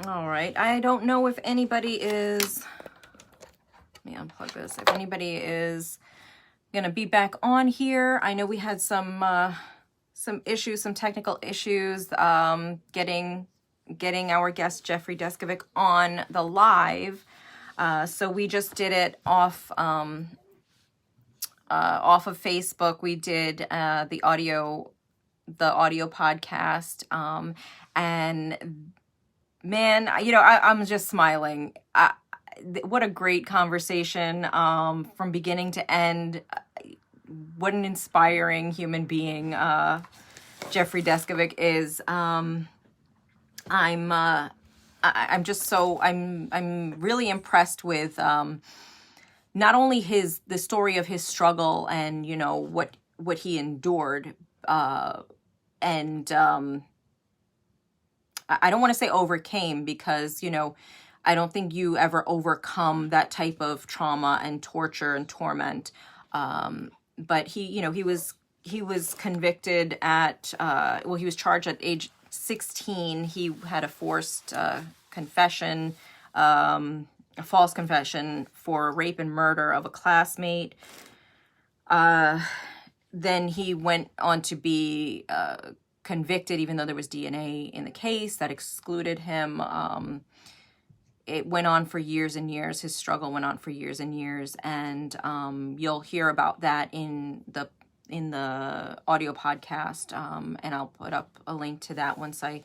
All right. I don't know if anybody is, let me unplug this. If anybody is going to be back on here. I know we had some issues, some technical issues, getting our guest Jeffrey Deskovic on the live. So we just did it off of Facebook. We did the audio podcast, and man, I'm just smiling. What a great conversation, from beginning to end. What an inspiring human being Jeffrey Deskovic is. I'm really impressed with not only the story of his struggle and what he endured, and I don't want to say overcame, because I don't think you ever overcome that type of trauma and torture and torment. But he was convicted at he was charged at age 16. He had a forced confession, a false confession for rape and murder of a classmate. Then he went on to be convicted, even though there was DNA in the case that excluded him. It went on for years and years. His struggle went on for years and years, and you'll hear about that in the audio podcast, and I'll put up a link to that once I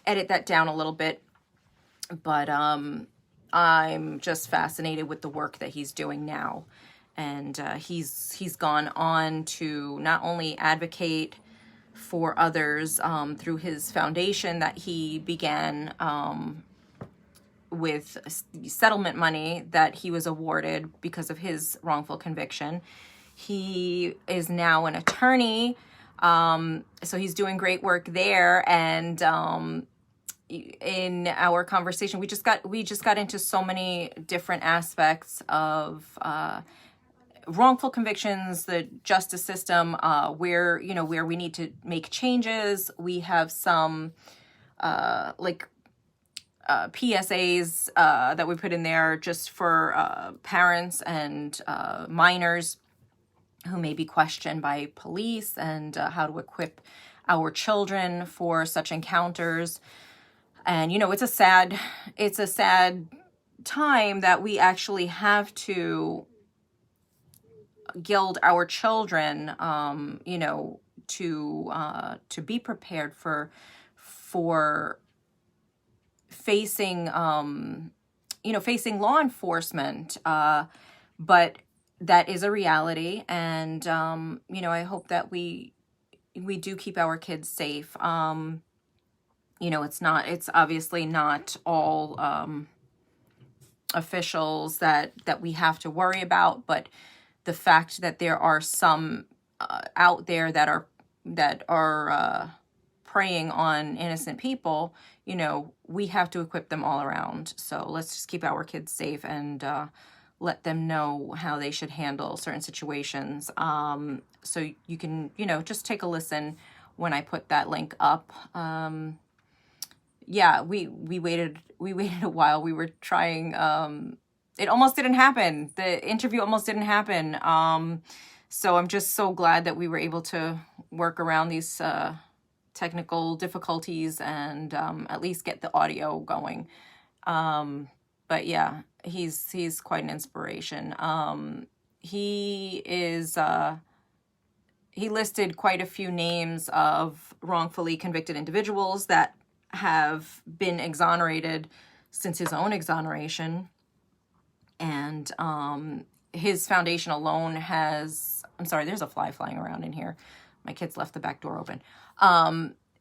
edit that down a little bit. But I'm just fascinated with the work that he's doing now, and he's gone on to not only advocate for others through his foundation that he began with settlement money that he was awarded because of his wrongful conviction. He is now an attorney, so he's doing great work there. And in our conversation, we just got into so many different aspects of wrongful convictions, the justice system, where we need to make changes. We have some PSAs that we put in there just for parents and minors who may be questioned by police, and how to equip our children for such encounters. And it's a sad time that we actually have to gild our children, to be prepared for facing law enforcement, but that is a reality. And I hope that we do keep our kids safe. It's obviously not all officials that we have to worry about, but the fact that there are some out there that are preying on innocent people, we have to equip them all around. So let's just keep our kids safe and let them know how they should handle certain situations. So you can, just take a listen when I put that link up. We waited a while. We were trying, it almost didn't happen. The interview almost didn't happen. So I'm just so glad that we were able to work around these technical difficulties and at least get the audio going. But yeah, he's quite an inspiration. He listed quite a few names of wrongfully convicted individuals that have been exonerated since his own exoneration. And his foundation alone has, I'm sorry, there's a fly flying around in here. My kids left the back door open.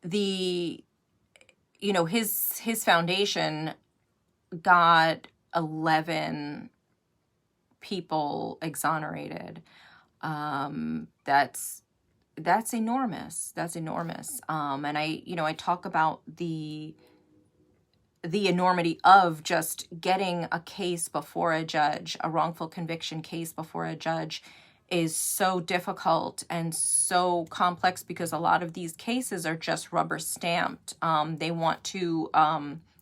His foundation got 11 people exonerated. That's enormous. That's enormous. And I talk about the enormity of just getting a case before a judge, a wrongful conviction case before a judge, is so difficult and so complex because a lot of these cases are just rubber stamped. They want to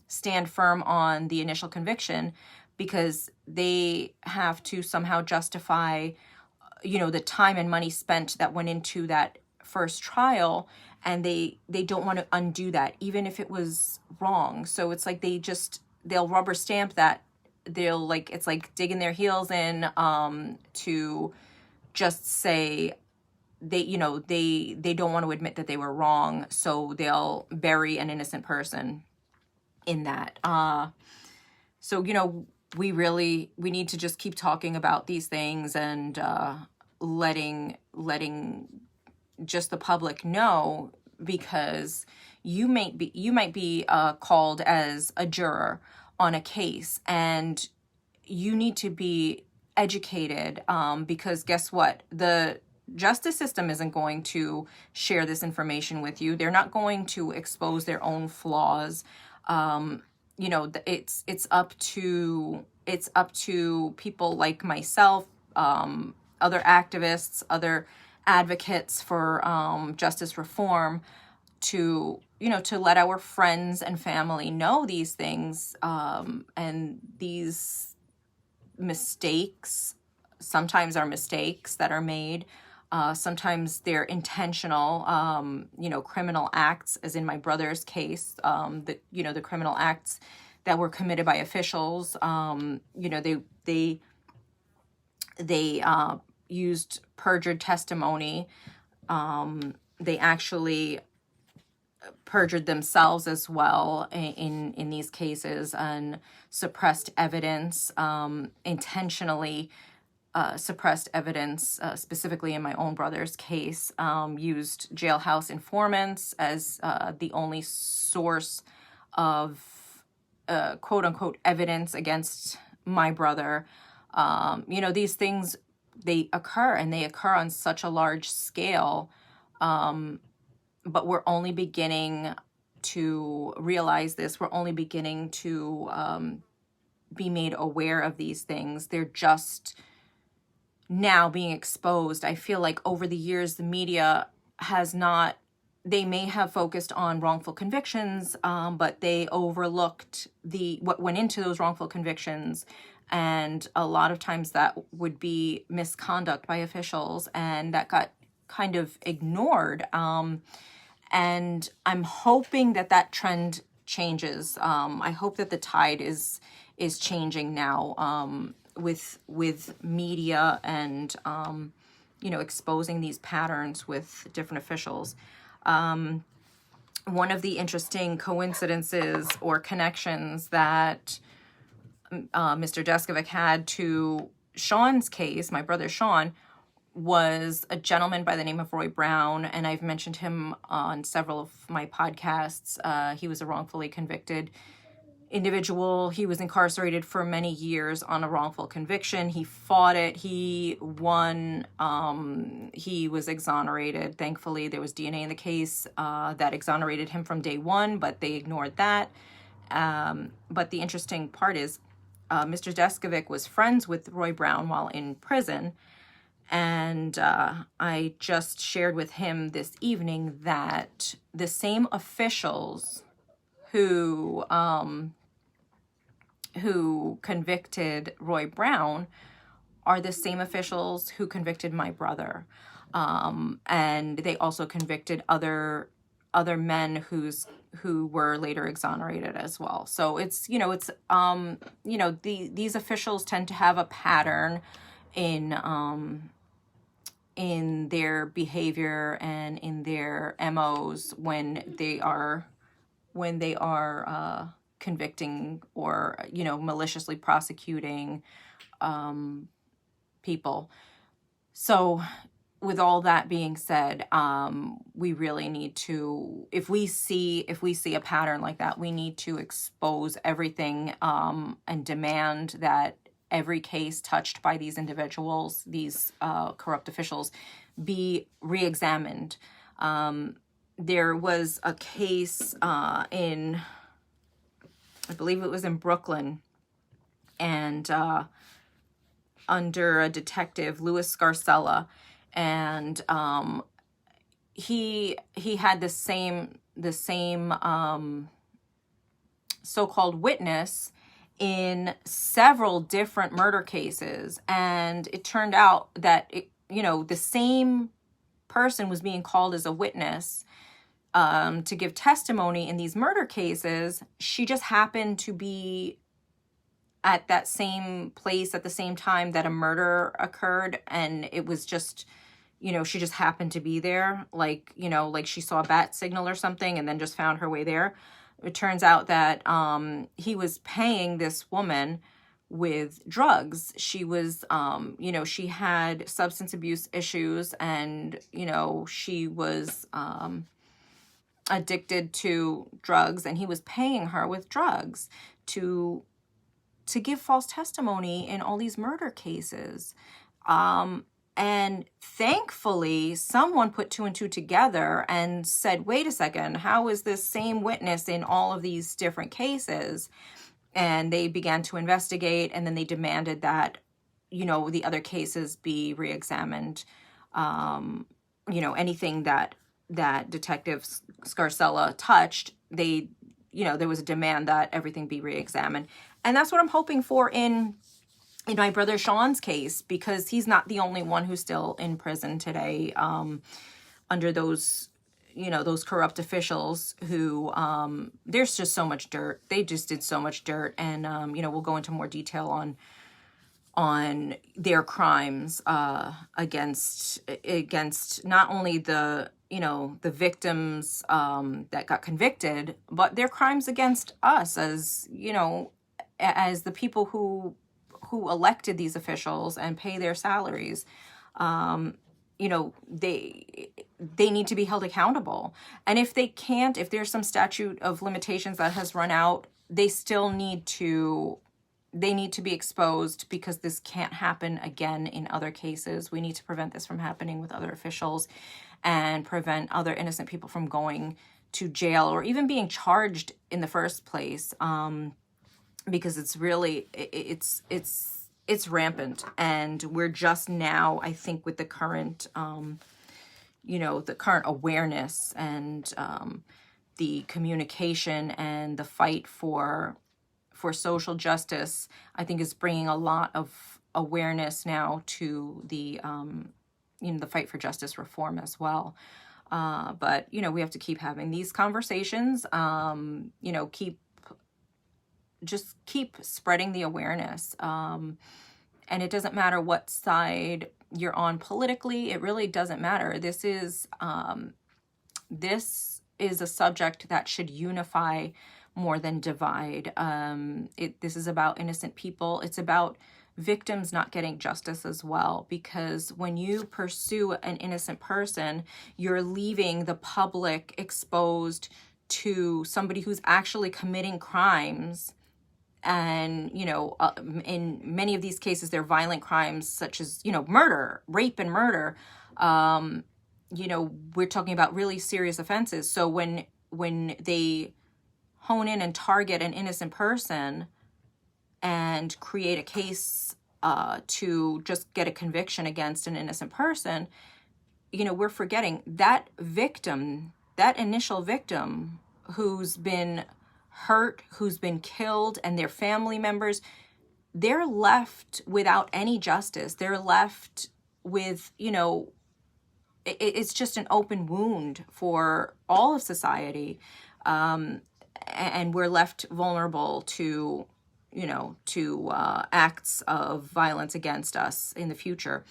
stand firm on the initial conviction because they have to somehow justify, the time and money spent that went into that first trial, and they don't want to undo that, even if it was wrong. So it's like they'll rubber stamp that. It's like digging their heels in to just say they don't want to admit that they were wrong, so they'll bury an innocent person in that. So we need to just keep talking about these things and letting just the public know, because you might be called as a juror on a case, and you need to be educated, because guess what? The justice system isn't going to share this information with you. They're not going to expose their own flaws. It's up to people like myself, other activists, other advocates for justice reform, to let our friends and family know these things, and these mistakes sometimes are mistakes that are made. Sometimes they're intentional, criminal acts, as in my brother's case, the criminal acts that were committed by officials. They used perjured testimony. They actually perjured themselves as well in these cases, and suppressed evidence, intentionally suppressed evidence, specifically in my own brother's case, used jailhouse informants as the only source of quote unquote evidence against my brother. These things, they occur, and they occur on such a large scale. But we're only beginning to realize this. We're only beginning to be made aware of these things. They're just now being exposed. I feel like over the years, the media has not, they may have focused on wrongful convictions, but they overlooked what went into those wrongful convictions. And a lot of times that would be misconduct by officials, and that got kind of ignored. And I'm hoping that trend changes. I hope that the tide is changing now, with media and exposing these patterns with different officials. One of the interesting coincidences or connections that Mr. Deskovic had to Sean's case, my brother Sean, was a gentleman by the name of Roy Brown, and I've mentioned him on several of my podcasts. He was a wrongfully convicted individual. He was incarcerated for many years on a wrongful conviction. He fought it. He won. He was exonerated. Thankfully, there was DNA in the case that exonerated him from day one, but they ignored that. But the interesting part is Mr. Deskovic was friends with Roy Brown while in prison. And I just shared with him this evening that the same officials who convicted Roy Brown are the same officials who convicted my brother, and they also convicted other men who were later exonerated as well. So it's these officials tend to have a pattern in their behavior and in their MOs when they are convicting or maliciously prosecuting people. So with all that being said, we really need to, if we see a pattern like that, we need to expose everything, and demand that every case touched by these individuals, these corrupt officials, be re-examined. There was a case I believe it was in Brooklyn, and under a detective, Louis Scarcella, and he had the same so-called witness in several different murder cases. And it turned out that, the same person was being called as a witness to give testimony in these murder cases. She just happened to be at that same place at the same time that a murder occurred. And it was just, she just happened to be there. Like she saw a bat signal or something and then just found her way there. It turns out that he was paying this woman with drugs. She was, she had substance abuse issues, and, she was addicted to drugs, and he was paying her with drugs to give false testimony in all these murder cases. And thankfully, someone put two and two together and said, wait a second, how is this same witness in all of these different cases? And they began to investigate, and then they demanded that, the other cases be reexamined. Anything that Detective Scarcella touched, there was a demand that everything be reexamined. And that's what I'm hoping for in my brother Sean's case, because he's not the only one who's still in prison today under those corrupt officials who, there's just so much dirt. They just did so much dirt. And, we'll go into more detail on their crimes against not only the victims that got convicted, but their crimes against us as the people who elected these officials and pay their salaries. They need to be held accountable. And if there's some statute of limitations that has run out, they need to be exposed, because this can't happen again in other cases. We need to prevent this from happening with other officials and prevent other innocent people from going to jail or even being charged in the first place. Because it's really, it's rampant. And we're just now, I think, with the current, the current awareness and the communication and the fight for social justice, I think is bringing a lot of awareness now to the, the fight for justice reform as well. But, we have to keep having these conversations, keep spreading the awareness. And it doesn't matter what side you're on politically. It really doesn't matter. This is a subject that should unify more than divide. This is about innocent people. It's about victims not getting justice as well, because when you pursue an innocent person, you're leaving the public exposed to somebody who's actually committing crimes. And, in many of these cases, they're violent crimes such as, murder, rape and murder. We're talking about really serious offenses. So when they hone in and target an innocent person and create a case to just get a conviction against an innocent person, we're forgetting that victim, that initial victim who's been hurt, who's been killed, and their family members, they're left without any justice. They're left with, it's just an open wound for all of society. And we're left vulnerable to, acts of violence against us in the future.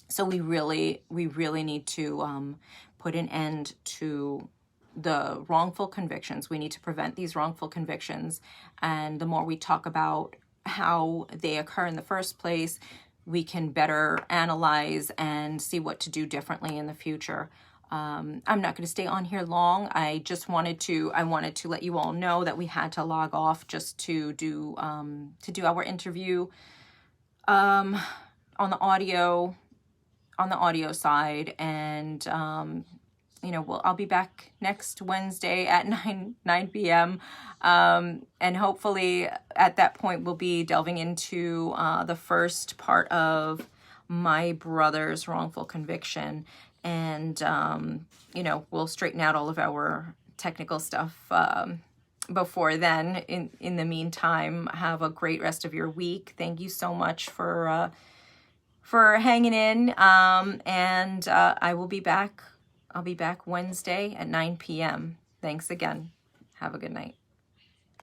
So we really need to put an end to the wrongful convictions. We need to prevent these wrongful convictions. And the more we talk about how they occur in the first place, we can better analyze and see what to do differently in the future. I'm not going to stay on here long. I wanted to let you all know that we had to log off just to do our interview on the audio side. And I'll be back next Wednesday at 9 p.m. And hopefully at that point we'll be delving into the first part of my brother's wrongful conviction. And, we'll straighten out all of our technical stuff before then. In the meantime, have a great rest of your week. Thank you so much for hanging in. And I will be back. I'll be back Wednesday at 9 p.m. Thanks again. Have a good night.